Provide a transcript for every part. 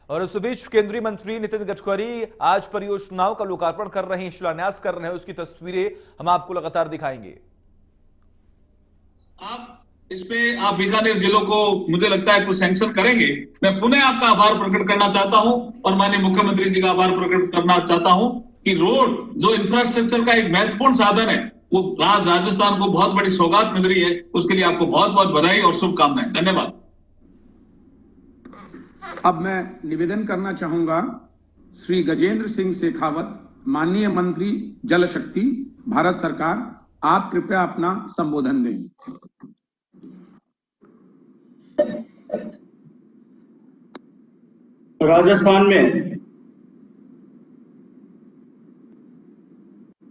और इस बीच केंद्रीय मंत्री नितिन गडकरी आज परियोजनाओं का लोकार्पण कर रहे हैं, शिलान्यास कर रहे हैं। उसकी तस्वीरें हम आपको लगातार दिखाएंगे। इस पे आप बीकानेर जिलों को मुझे लगता है कुछ सैंक्शन करेंगे। मैं पुनः आपका आभार प्रकट करना चाहता हूं और माननीय मुख्यमंत्री जी का आभार प्रकट करना चाहता हूं कि रोड जो इंफ्रास्ट्रक्चर का एक महत्वपूर्ण साधन है, वो राजस्थान को बहुत बड़ी सौगात मिल रही है। उसके लिए आपको बहुत बहुत बधाई और शुभकामनाएं। धन्यवाद। अब मैं निवेदन करना चाहूंगा श्री गजेंद्र सिंह शेखावत, माननीय मंत्री जल शक्ति, भारत सरकार, आप कृपया अपना संबोधन दें। राजस्थान में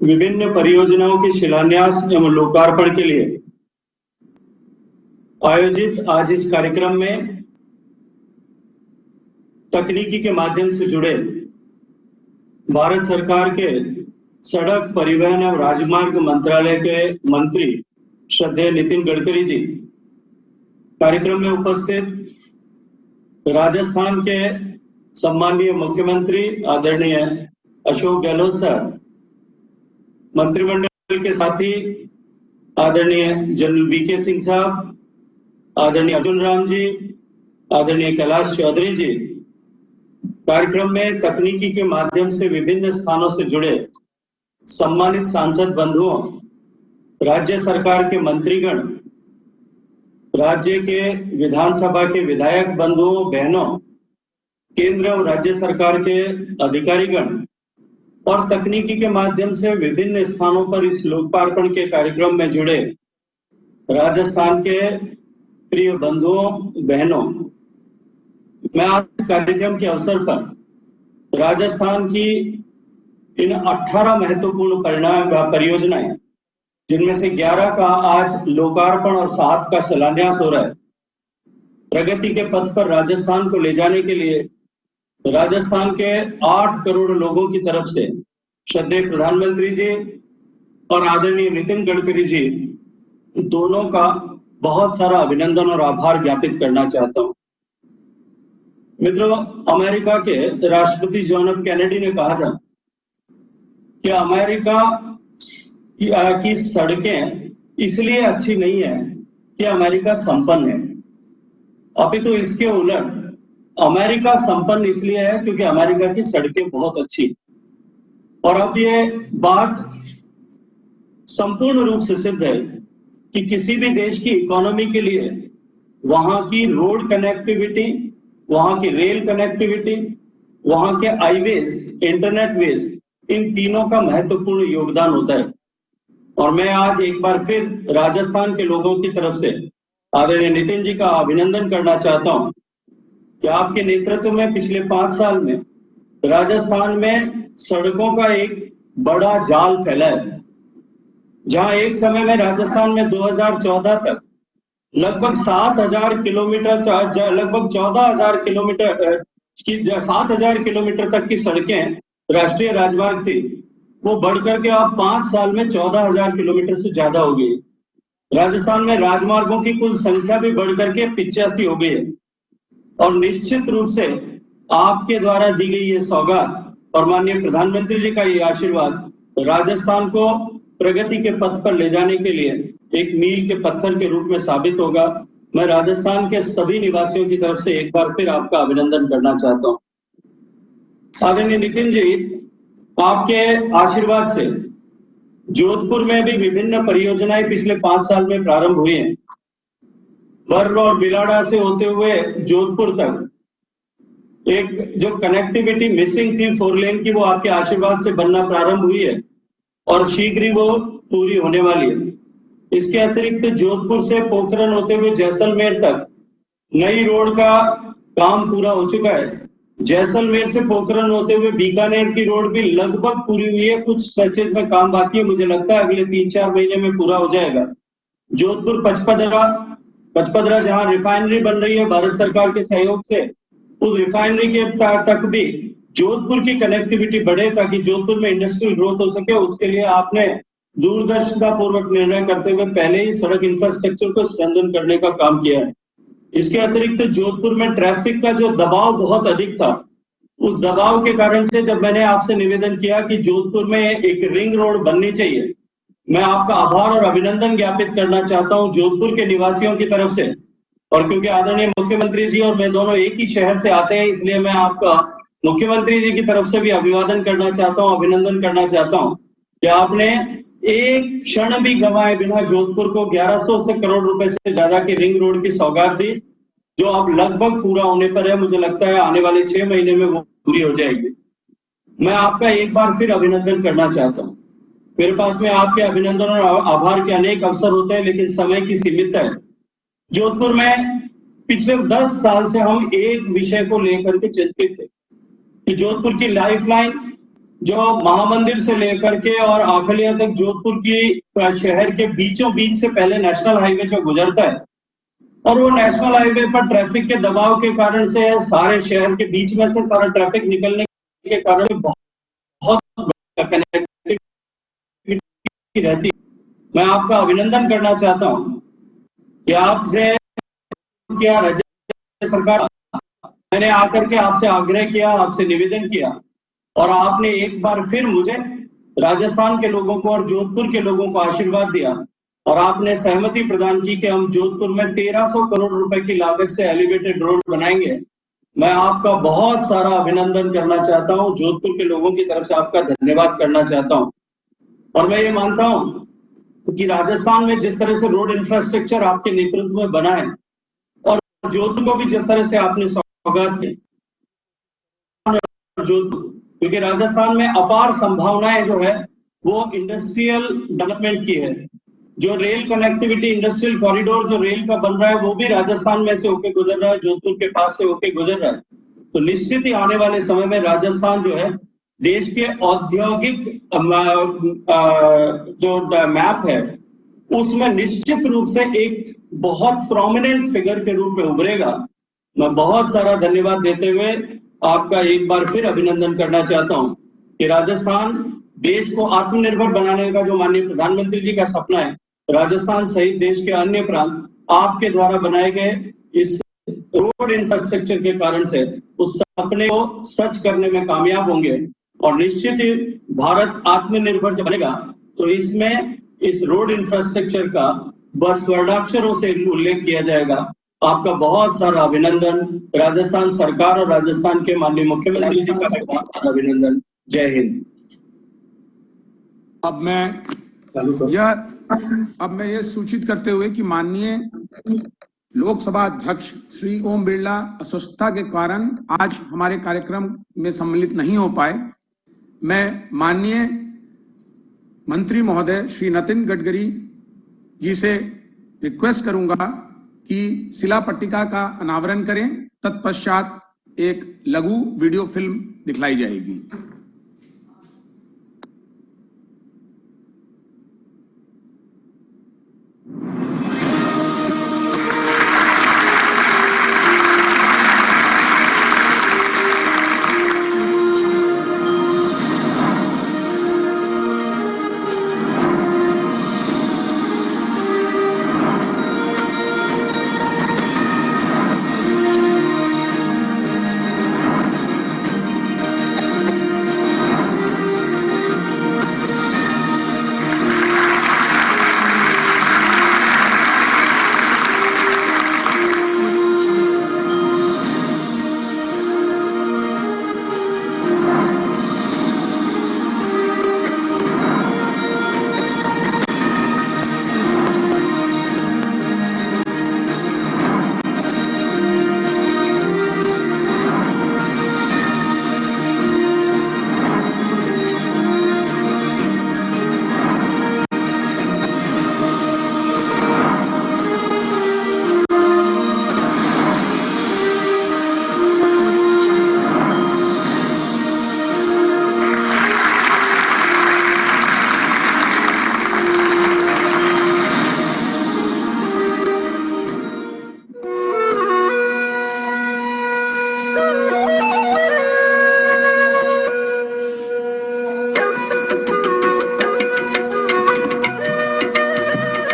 विभिन्न परियोजनाओं के शिलान्यास एवं लोकार्पण के लिए आयोजित आज इस कार्यक्रम में तकनीकी के माध्यम से जुड़े भारत सरकार के सड़क परिवहन एवं राजमार्ग मंत्रालय के मंत्री श्रद्धेय नितिन गडकरी जी, कार्यक्रम में उपस्थित राजस्थान के सम्माननीय मुख्यमंत्री आदरणीय अशोक गहलोत सर, मंत्रिमंडल के साथी आदरणीय जनरल वीके सिंह साहब, आदरणीय अर्जुन राम जी, आदरणीय कैलाश चौधरी जी, कार्यक्रम में तकनीकी के माध्यम से विभिन्न स्थानों से जुड़े सम्मानित सांसद बंधुओं, राज्य सरकार के मंत्रीगण, राज्य के विधानसभा के विधायक बंधुओं बहनों, केंद्र और राज्य सरकार के अधिकारीगण और तकनीकी के माध्यम से विभिन्न स्थानों पर इस लोकार्पण के कार्यक्रम में जुड़े राजस्थान के प्रिय बंधुओं बहनों, मैं आज इस कार्यक्रम के अवसर पर राजस्थान की इन 18 महत्वपूर्ण परियोजनाएं, जिनमें से 11 का आज लोकार्पण और 7 का शिलान्यास हो रहा है, प्रगति के पथ पर राजस्थान को ले जाने के लिए राजस्थान के 8 करोड़ लोगों की तरफ से श्रद्धेय प्रधानमंत्री जी और आदरणीय नितिन गडकरी जी दोनों का बहुत सारा अभिनंदन और आभार ज्ञापित करना चाहता हूं। मित्रों, अमेरिका के राष्ट्रपति जॉन एफ कैनेडी ने कहा था कि अमेरिका की सड़कें इसलिए अच्छी नहीं है कि अमेरिका संपन्न है, अपितु इसके उलट अमेरिका संपन्न इसलिए है क्योंकि अमेरिका की सड़कें बहुत अच्छी। और अब ये बात संपूर्ण रूप से सिद्ध है कि किसी भी देश की इकोनॉमी के लिए वहां की रोड कनेक्टिविटी, वहां की रेल कनेक्टिविटी, वहां के हाईवेज, इंटरनेट वेज, इन तीनों का महत्वपूर्ण योगदान होता है। और मैं आज एक बार फिर राजस्थान के लोगों की तरफ से आदरणीय नितिन जी का अभिनंदन करना चाहता हूं कि आपके नेतृत्व में पिछले 5 साल में राजस्थान में सड़कों का एक बड़ा जाल फैला है। जहां एक समय में राजस्थान में 2014 तक लगभग 7,000 किलोमीटर, लगभग 14,000 किलोमीटर की 7,000 किलोमीटर तक की सड़कें राष्ट्रीय राजमार्ग थी, वो बढ़कर के अब 5 साल में 14,000 किलोमीटर से ज्यादा हो गई। राजस्थान में राजमार्गों की कुल संख्या भी बढ़कर के 85 हो गई है। और निश्चित रूप से आपके द्वारा दी गई ये सौगात और माननीय प्रधानमंत्री जी का ये आशीर्वाद राजस्थान को प्रगति के पथ पर ले जाने के लिए एक मील के पत्थर के रूप में साबित होगा। मैं राजस्थान के सभी निवासियों की तरफ से एक बार फिर आपका अभिनंदन करना चाहता हूं। आदरणीय नितिन जी, आपके आशीर्वाद से जोधपुर में भी विभिन्न परियोजनाएं पिछले 5 साल में प्रारंभ हुई हैं। बर्र और बिलाड़ा से होते हुए जोधपुर तक एक जो कनेक्टिविटी मिसिंग थी 4 लेन की, वो आपके आशीर्वाद से बनना प्रारंभ हुई है और शीघ्र ही वो पूरी होने वाली है। इसके अतिरिक्त जोधपुर से पोखरण होते हुए जैसलमेर तक नई रोड का काम पूरा हो चुका है। जैसलमेर से पोखरण होते हुए बीकानेर की रोड भी लगभग पूरी हुई है, कुछ स्ट्रेचेज में काम बाकी है, मुझे लगता है अगले 3-4 महीने में पूरा हो जाएगा। जोधपुर पचपदरा जहां रिफाइनरी बन रही है भारत सरकार के सहयोग से, उस रिफाइनरी के तक भी जोधपुर की कनेक्टिविटी बढ़े ताकि जोधपुर में इंडस्ट्रियल ग्रोथ हो सके। उसके लिए आपने दूरदर्शिता पूर्वक निर्णय करते हुए पहले ही सड़क इंफ्रास्ट्रक्चर को स्ट्रेंथन करने का काम किया है। इसके अतिरिक्त जोधपुर में ट्रैफिक का जो दबाव बहुत अधिक था, उस दबाव के कारण से जब मैंने आपसे निवेदन किया कि जोधपुर में एक रिंग रोड बननी चाहिए, मैं आपका आभार और अभिनंदन ज्ञापित करना चाहता हूं जोधपुर के निवासियों की तरफ से। और क्योंकि आदरणीय मुख्यमंत्री जी और मैं दोनों एक ही शहर से आते हैं, इसलिए मैं आपका मुख्यमंत्री जी की तरफ से भी अभिवादन करना चाहता हूं, अभिनंदन करना चाहता हूं कि आपने एक क्षण भी गंवाए बिना जोधपुर को 1100 से करोड़ रुपए से ज्यादा की रिंग रोड की सौगात दी, जो अब लगभग पूरा होने पर है। मुझे लगता है आने वाले 6 महीने में वो पूरी हो जाएगी। मैं आपका एक बार फिर अभिनंदन करना चाहता हूं। मेरे पास में आपके अभिनंदन और आभार के अनेक अवसर होते हैं, लेकिन समय की सीमित है। जोधपुर में पिछले 10 साल से हम एक विषय को लेकर के चिंतित थे कि जोधपुर की लाइफलाइन जो महामंदिर से लेकर के और आखलिया तक जोधपुर की शहर के बीचों बीच से पहले नेशनल हाईवे जो गुजरता है, और वो नेशनल हाईवे पर ट्रैफिक के दबाव के कारण से सारे शहर के बीच में से सारा ट्रैफिक निकलने के कारण बहुत कनेक्टिविटी रहती। मैं आपका अभिनंदन करना चाहता हूं कि आपसे क्या राज्य सरकार, मैंने आकर के आपसे आग्रह किया, आपसे निवेदन किया, और आपने एक बार फिर मुझे राजस्थान के लोगों को और जोधपुर के लोगों को आशीर्वाद दिया और आपने सहमति प्रदान की कि हम जोधपुर में 1300 करोड़ रुपए की लागत से एलिवेटेड रोड बनाएंगे। मैं आपका बहुत सारा अभिनंदन करना चाहता हूं, जोधपुर के लोगों की तरफ से आपका धन्यवाद करना चाहता हूं। और मैं ये मानता हूं कि राजस्थान में जिस तरह से रोड इंफ्रास्ट्रक्चर आपके नेतृत्व में बना है और जोधपुर को भी जिस तरह से आपने सौगात की, क्योंकि राजस्थान में अपार संभावनाएं जो है वो इंडस्ट्रियल डेवलपमेंट की है। जो रेल कनेक्टिविटी, इंडस्ट्रियल कॉरिडोर जो रेल का बन रहा है वो भी राजस्थान में से होके गुजर रहा है, जोधपुर के पास से होके गुजर रहा है। तो निश्चित ही आने वाले समय में राजस्थान जो है देश के औद्योगिक जो मैप है उसमें निश्चित रूप से एक बहुत प्रोमिनेंट फिगर के रूप में उभरेगा। मैं बहुत सारा धन्यवाद देते हुए आपका एक बार फिर अभिनंदन करना चाहता हूं कि राजस्थान देश को आत्मनिर्भर बनाने का जो माननीय प्रधानमंत्री जी का सपना है, राजस्थान सहित देश के अन्य प्रांत आपके द्वारा बनाए गए इस रोड इंफ्रास्ट्रक्चर के कारण से उस सपने को सच करने में कामयाब होंगे। और निश्चित ही भारत आत्मनिर्भर जब बनेगा तो इसमें इस रोड इंफ्रास्ट्रक्चर का बस स्वर्णाक्षरों से उल्लेख किया जाएगा। आपका बहुत सारा अभिनंदन, राजस्थान सरकार और राजस्थान के माननीय मुख्यमंत्री जी का बहुत सारा अभिनंदन। जय हिंद। अब मैं ये सूचित करते हुए कि माननीय लोकसभा अध्यक्ष श्री ओम बिरला अस्वस्थता के कारण आज हमारे कार्यक्रम में सम्मिलित नहीं हो पाए, मैं माननीय मंत्री महोदय श्री नितिन गडकरी जी से रिक्वेस्ट करूंगा कि शिला पट्टिका का अनावरण करें, तत्पश्चात एक लघु वीडियो फिल्म दिखलाई जाएगी।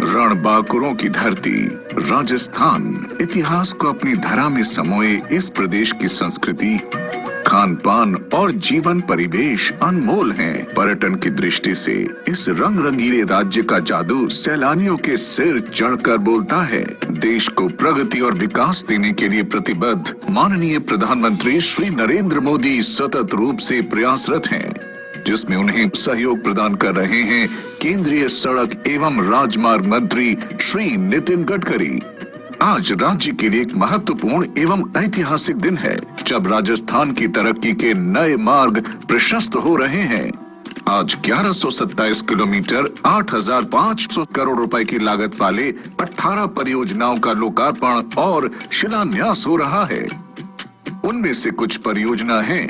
रणबांकुरों की धरती राजस्थान इतिहास को अपनी धरा में समोए इस प्रदेश की संस्कृति खान पान और जीवन परिवेश अनमोल हैं। पर्यटन की दृष्टि से इस रंग रंगीले राज्य का जादू सैलानियों के सिर चढ़कर बोलता है। देश को प्रगति और विकास देने के लिए प्रतिबद्ध माननीय प्रधानमंत्री श्री नरेंद्र मोदी सतत रूप से प्रयासरत हैं, जिसमें उन्हें सहयोग प्रदान कर रहे हैं केंद्रीय सड़क एवं राजमार्ग मंत्री श्री नितिन गडकरी। आज राज्य के लिए एक महत्वपूर्ण एवं ऐतिहासिक दिन है, जब राजस्थान की तरक्की के नए मार्ग प्रशस्त हो रहे हैं। आज 1127 किलोमीटर 8,500 करोड़ रुपए की लागत वाले 18 परियोजनाओं का लोकार्पण और शिलान्यास हो रहा है। उनमें से कुछ परियोजना हैं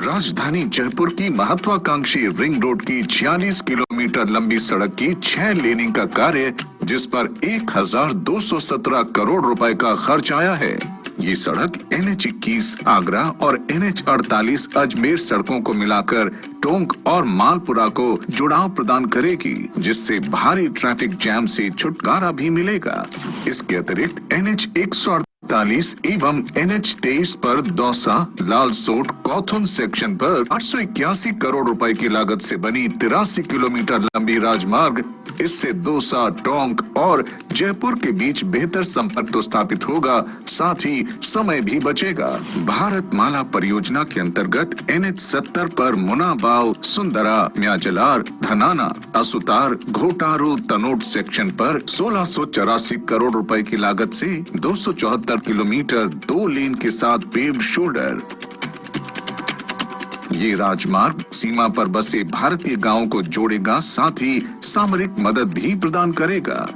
राजधानी जयपुर की महत्वाकांक्षी रिंग रोड की 46 किलोमीटर लंबी सड़क की 6 लेनिंग का कार्य, जिस पर 1,217 करोड़ रुपए का खर्च आया है। ये सड़क NH21 आगरा और NH48 अजमेर सड़कों को मिलाकर टोंक और मालपुरा को जुड़ाव प्रदान करेगी, जिससे भारी ट्रैफिक जैम से छुटकारा भी मिलेगा। इसके अतिरिक्त NH148 एवं NH23 पर दौसा लालसोट कौथुन सेक्शन पर 881 करोड़ रुपए की लागत से बनी 83 किलोमीटर लंबी राजमार्ग, इससे दौसा, टोंक और जयपुर के बीच बेहतर संपर्क तो स्थापित होगा, साथ ही समय भी बचेगा। भारत माला परियोजना के अंतर्गत NH70 पर मुनाबाव, सुंदरा, म्याजलार, धनाना, असुतार, घोटारू, तनोट सेक्शन पर 1684 करोड़ रुपए की लागत से 274 किलोमीटर 2 लेन के साथ पेव्ड शोल्डर। ये राजमार्ग सीमा पर बसे भारतीय गांवों को जोड़ेगा, साथ ही सामरिक मदद भी प्रदान करेगा।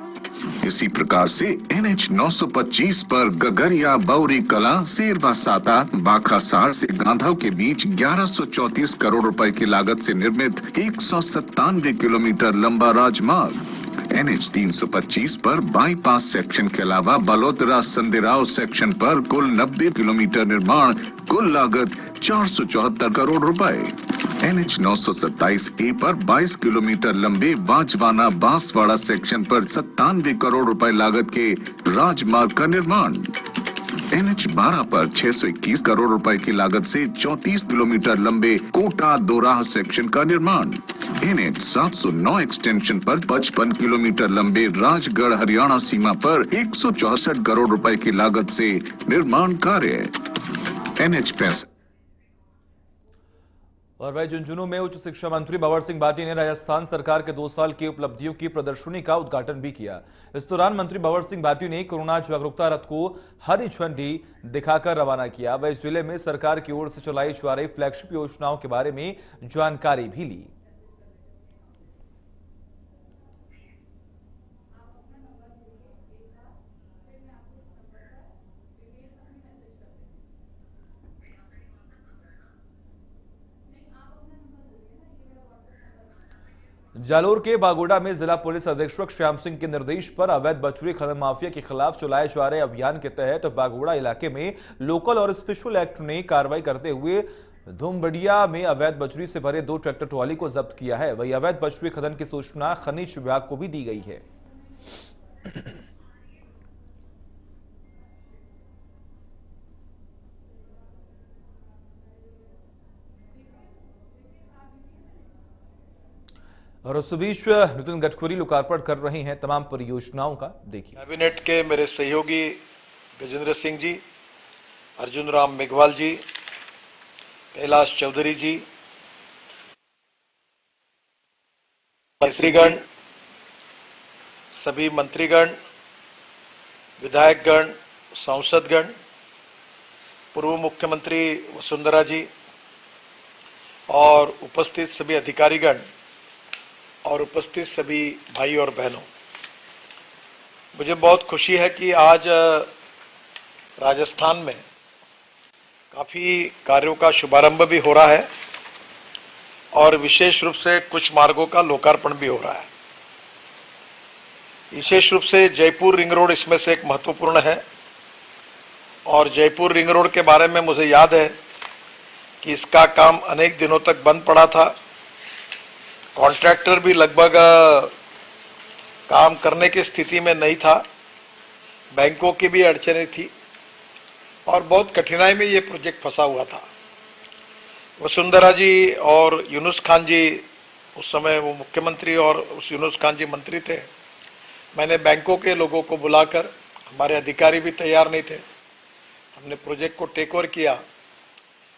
इसी प्रकार से NH925 पर गगरिया, बौरी कला, सेरवा साता, बाखासार से गांधव के बीच 1134 करोड़ रुपए की लागत से निर्मित 197 किलोमीटर लंबा राजमार्ग। NH325 पर बाईपास सेक्शन के अलावा बलोतरा संदेराव सेक्शन पर कुल 90 किलोमीटर निर्माण, कुल लागत 474 करोड़ रुपए। NH927A पर 22 किलोमीटर लंबे वाजवाना बांसवाड़ा सेक्शन पर 97 करोड़ रुपए लागत के राजमार्ग का निर्माण। NH12 पर 621 करोड़ रुपए की लागत से 34 किलोमीटर लंबे कोटा दोराह सेक्शन का निर्माण। NH709 एक्सटेंशन पर 55 किलोमीटर लंबे राजगढ़ हरियाणा सीमा पर 164 करोड़ रुपए की लागत से निर्माण कार्य। NH65 और वही झुंझुनू में उच्च शिक्षा मंत्री भंवर सिंह भाटी ने राजस्थान सरकार के 2 साल की उपलब्धियों की प्रदर्शनी का उद्घाटन भी किया। इस दौरान मंत्री भंवर सिंह भाटी ने कोरोना जागरूकता रथ को हरी झंडी दिखाकर रवाना किया। वही जिले में सरकार की ओर से चलाई जा रही फ्लैगशिप योजनाओं के बारे में जानकारी भी ली। जालोर के बागोड़ा में जिला पुलिस अधीक्षक श्याम सिंह के निर्देश पर अवैध बछड़ी खनन माफिया के खिलाफ चलाए जा रहे अभियान के तहत बागोड़ा इलाके में लोकल और स्पेशल एक्ट ने कार्रवाई करते हुए धुमबड़िया में अवैध बछड़ी से भरे 2 ट्रैक्टर ट्रॉली को जब्त किया है। वही अवैध बछड़ी खनन की सूचना खनिज विभाग को भी दी गई है। और उस बीच नितिन गडकरी लोकार्पण कर रहे हैं तमाम परियोजनाओं का। देखिए, कैबिनेट के मेरे सहयोगी गजेंद्र सिंह जी, अर्जुन राम मेघवाल जी, कैलाश चौधरी जी, मंत्रीगण, सभी मंत्रीगण, विधायकगण, सांसदगण, पूर्व मुख्यमंत्री वसुंधरा जी और उपस्थित सभी अधिकारीगण और उपस्थित सभी भाई और बहनों, मुझे बहुत खुशी है कि आज राजस्थान में काफी कार्यों का शुभारंभ भी हो रहा है और विशेष रूप से कुछ मार्गों का लोकार्पण भी हो रहा है। विशेष रूप से जयपुर रिंग रोड इसमें से एक महत्वपूर्ण है और जयपुर रिंग रोड के बारे में मुझे याद है कि इसका काम अनेक दिनों तक बंद पड़ा था। कॉन्ट्रैक्टर भी लगभग काम करने की स्थिति में नहीं था, बैंकों की भी अड़चनें थी और बहुत कठिनाई में ये प्रोजेक्ट फंसा हुआ था। वसुंधरा जी और यूनुस खान जी, उस समय वो मुख्यमंत्री और उस यूनुस खान जी मंत्री थे। मैंने बैंकों के लोगों को बुलाकर, हमारे अधिकारी भी तैयार नहीं थे, हमने प्रोजेक्ट को टेक ओवर किया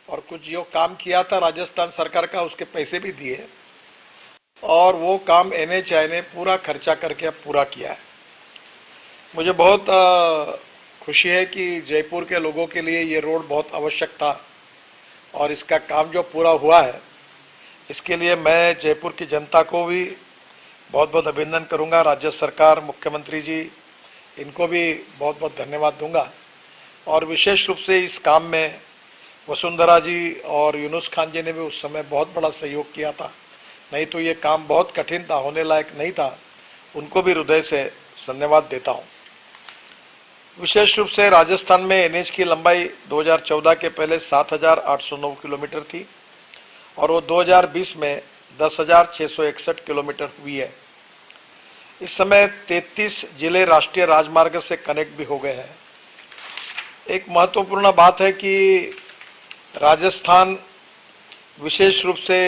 और कुछ जो काम किया था राजस्थान सरकार का उसके पैसे भी दिए और वो काम NHAI ने पूरा खर्चा करके अब पूरा किया है। मुझे बहुत खुशी है कि जयपुर के लोगों के लिए ये रोड बहुत आवश्यक था और इसका काम जो पूरा हुआ है इसके लिए मैं जयपुर की जनता को भी बहुत बहुत अभिनंदन करूंगा। राज्य सरकार, मुख्यमंत्री जी, इनको भी बहुत बहुत धन्यवाद दूंगा और विशेष रूप से इस काम में वसुंधरा जी और यूनुस खान जी ने भी उस समय बहुत बड़ा सहयोग किया था, नहीं तो ये काम बहुत कठिन था, होने लायक नहीं था। उनको भी हृदय से धन्यवाद देता हूँ। विशेष रूप से राजस्थान में NH की लंबाई 2014 के पहले 7,809 किलोमीटर थी और वो 2020 में 10,661 किलोमीटर हुई है। इस समय 33 जिले राष्ट्रीय राजमार्ग से कनेक्ट भी हो गए हैं। एक महत्वपूर्ण बात है कि राजस्थान विशेष रूप से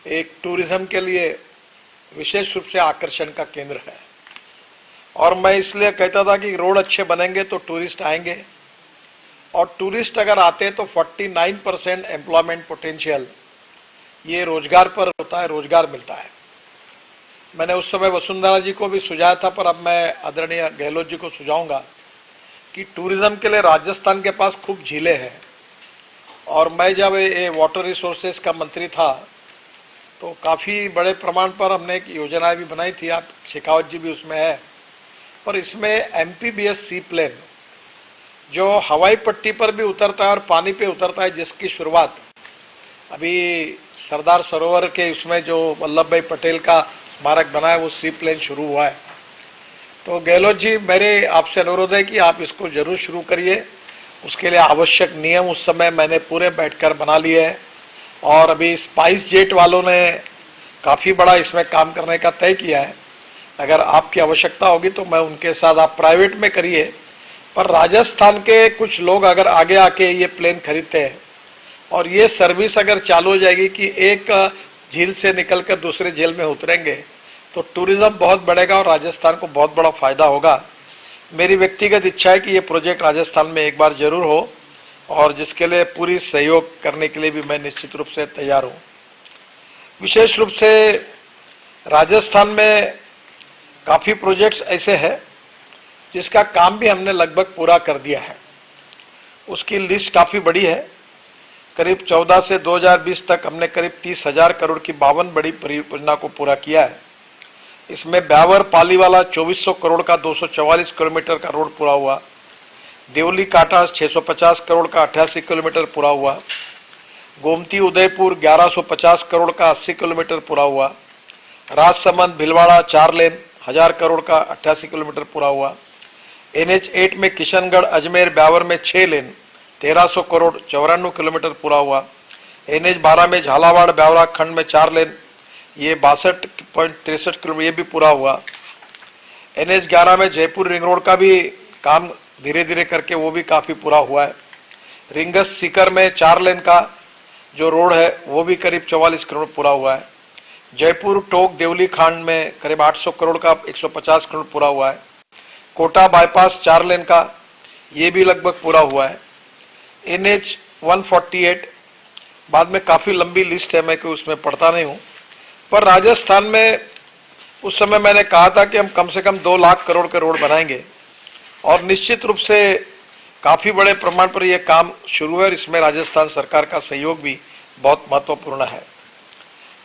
एक टूरिज्म के लिए विशेष रूप से आकर्षण का केंद्र है और मैं इसलिए कहता था कि रोड अच्छे बनेंगे तो टूरिस्ट आएंगे और टूरिस्ट अगर आते हैं तो 49% एम्प्लॉयमेंट पोटेंशियल ये रोजगार पर होता है, रोजगार मिलता है। मैंने उस समय वसुंधरा जी को भी सुझाया था, पर अब मैं आदरणीय गहलोत जी को सुझाऊंगा कि टूरिज्म के लिए राजस्थान के पास खूब झीलें हैं और मैं जब ये वाटर रिसोर्सेज का मंत्री था तो काफ़ी बड़े प्रमाण पर हमने एक योजनाएं भी बनाई थी, आप शेखावत जी भी उसमें है, पर इसमें MPBS सी प्लेन जो हवाई पट्टी पर भी उतरता है और पानी पे उतरता है, जिसकी शुरुआत अभी सरदार सरोवर के उसमें जो वल्लभ भाई पटेल का स्मारक बना है वो सी प्लेन शुरू हुआ है। तो गहलोत जी, मेरे आपसे अनुरोध है कि आप इसको जरूर शुरू करिए। उसके लिए आवश्यक नियम उस समय मैंने पूरे बैठकर बना लिए हैं और अभी स्पाइस जेट वालों ने काफ़ी बड़ा इसमें काम करने का तय किया है। अगर आपकी आवश्यकता होगी तो मैं उनके साथ, आप प्राइवेट में करिए, पर राजस्थान के कुछ लोग अगर आगे आके ये प्लेन खरीदते हैं और ये सर्विस अगर चालू हो जाएगी कि एक झील से निकलकर दूसरे झील में उतरेंगे तो टूरिज्म बहुत बढ़ेगा और राजस्थान को बहुत बड़ा फायदा होगा। मेरी व्यक्तिगत इच्छा है कि ये प्रोजेक्ट राजस्थान में एक बार जरूर हो और जिसके लिए पूरी सहयोग करने के लिए भी मैं निश्चित रूप से तैयार हूँ। विशेष रूप से राजस्थान में काफ़ी प्रोजेक्ट्स ऐसे हैं जिसका काम भी हमने लगभग पूरा कर दिया है। उसकी लिस्ट काफ़ी बड़ी है। करीब 14 से 2020 तक हमने करीब 30,000 करोड़ की 52 बड़ी परियोजना को पूरा किया है। इसमें ब्यावर पालीवाला 2400 करोड़ का 244 किलोमीटर का रोड पूरा हुआ। देवली काटा 650 करोड़ का 88 किलोमीटर पूरा हुआ। गोमती उदयपुर 1150 करोड़ का 80 किलोमीटर पूरा हुआ। राजसमंद भिलवाड़ा 4 लेन 1000 करोड़ का 88 किलोमीटर पूरा हुआ। NH 8 में किशनगढ़ अजमेर ब्यावर में 6 लेन 1300 करोड़ 94 किलोमीटर पूरा हुआ। NH 12 में झालावाड़ ब्यावरा खंड में 4 लेन ये 62.63 किलोमीटर ये भी पूरा हुआ। NH 11 में जयपुर रिंग रोड का भी काम धीरे धीरे करके वो भी काफी पूरा हुआ है। रिंगस सीकर में 4 लेन का जो रोड है वो भी करीब 44 किलोमीटर पूरा हुआ है। जयपुर टोक देवली खांड में करीब 800 करोड़ का 150 किलोमीटर पूरा हुआ है। कोटा बाईपास 4 लेन का ये भी लगभग पूरा हुआ है। NH 148 बाद में काफी लंबी लिस्ट है, मैं कोई उसमें पढ़ता नहीं हूँ, पर राजस्थान में उस समय मैंने कहा था कि हम कम से कम 2 लाख करोड़ के रोड बनाएंगे और निश्चित रूप से काफी बड़े प्रमाण पर यह काम शुरू है और इसमें राजस्थान सरकार का सहयोग भी बहुत महत्वपूर्ण है।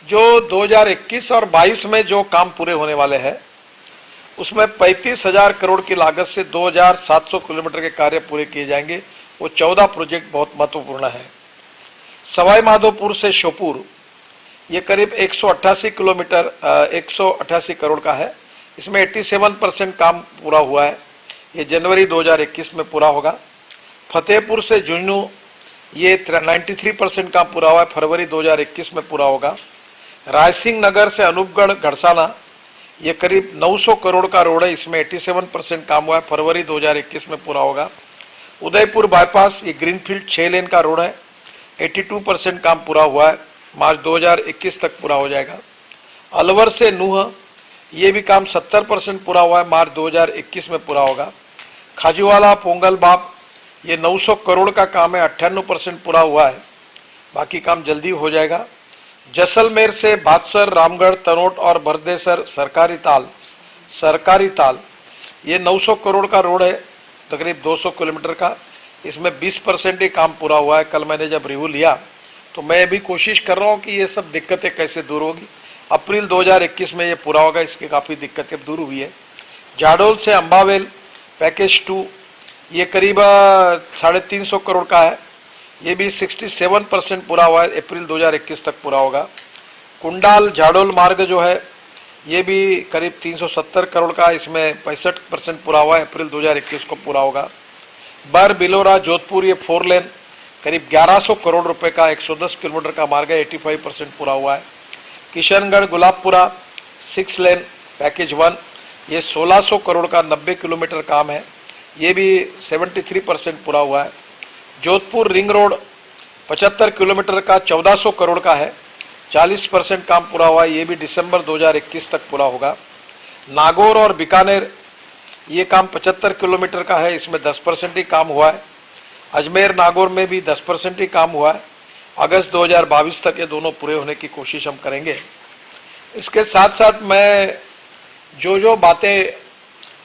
जो 2021 और 22 में जो काम पूरे होने वाले हैं उसमें 35,000 करोड़ की लागत से 2,700 किलोमीटर के कार्य पूरे किए जाएंगे। वो 14 प्रोजेक्ट बहुत महत्वपूर्ण है। सवाई माधोपुर से श्योपुर ये करीब 188 किलोमीटर 188 करोड़ का है। इसमें 87% काम पूरा हुआ है। ये जनवरी 2021 में पूरा होगा। फतेहपुर से झुंझुनू ये 93% काम पूरा हुआ है, फरवरी 2021 में पूरा होगा। रायसिंह नगर से अनूपगढ़ घड़साना ये करीब 900 करोड़ का रोड है, इसमें 87% काम हुआ है, फरवरी 2021 में पूरा होगा। उदयपुर बाईपास ये ग्रीनफील्ड 6 लेन का रोड है, 82% काम पूरा हुआ है, मार्च 2021 तक पूरा हो जाएगा। अलवर से नूह, ये भी काम 70% पूरा हुआ है, मार्च 2021 में पूरा होगा। खाजूवाला पोंगल बाप, ये 900 करोड़ का काम है, 98% पूरा हुआ है, बाकी काम जल्दी हो जाएगा। जैसलमेर से भादसर, रामगढ़, तनोट और बरदेसर सरकारी ताल, ये 900 करोड़ का रोड है, तकरीब 200 किलोमीटर का, इसमें 20% ही काम पूरा हुआ है। कल मैंने जब रिव्यू लिया तो मैं भी कोशिश कर रहा हूँ कि ये सब दिक्कतें कैसे दूर होगी। अप्रैल 2021 में ये पूरा होगा, इसकी काफ़ी दिक्कतें दूर हुई है। जाडोल से अंबावेल पैकेज 2, ये करीब 350 करोड़ का है, ये भी 67% पूरा हुआ है, अप्रैल 2021 तक पूरा होगा। कुंडाल जाडोल मार्ग जो है ये भी करीब 370 करोड़ का, इसमें 65% पूरा हुआ है, अप्रैल 2021 को पूरा होगा। बर बिलोरा जोधपुर, ये 4 लेन करीब 1100 करोड़ रुपए का 110 किलोमीटर का मार्ग है, 85% पूरा हुआ है। किशनगढ़ गुलाबपुरा 6 लेन पैकेज 1, ये 1600 करोड़ का 90 किलोमीटर काम है, ये भी 73% पूरा हुआ है। जोधपुर रिंग रोड 75 किलोमीटर का 1400 करोड़ का है, 40% काम पूरा हुआ है, ये भी दिसंबर 2021 तक पूरा होगा। नागौर और बीकानेर, ये काम 75 किलोमीटर का है, इसमें 10% ही काम हुआ है। अजमेर नागौर में भी 10% ही काम हुआ है। अगस्त 2022 तक ये दोनों पूरे होने की कोशिश हम करेंगे। इसके साथ साथ मैं जो बातें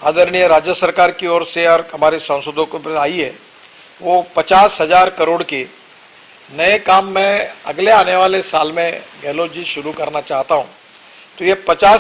आदरणीय राज्य सरकार की ओर से और हमारे सांसदों को आई है, वो 50,000 करोड़ के नए काम मैं अगले आने वाले साल में गहलोत जी शुरू करना चाहता हूं। तो ये 50